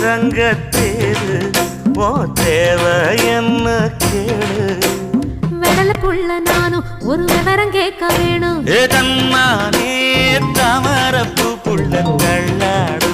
ரங்கத்தேரு ஓ தேவை என்ன கேளு வெடல புள்ள நானும் ஒரு விவரம் கேட்க வேணும் தன்னானே தாமரப்பு புள்ள தள்ளாட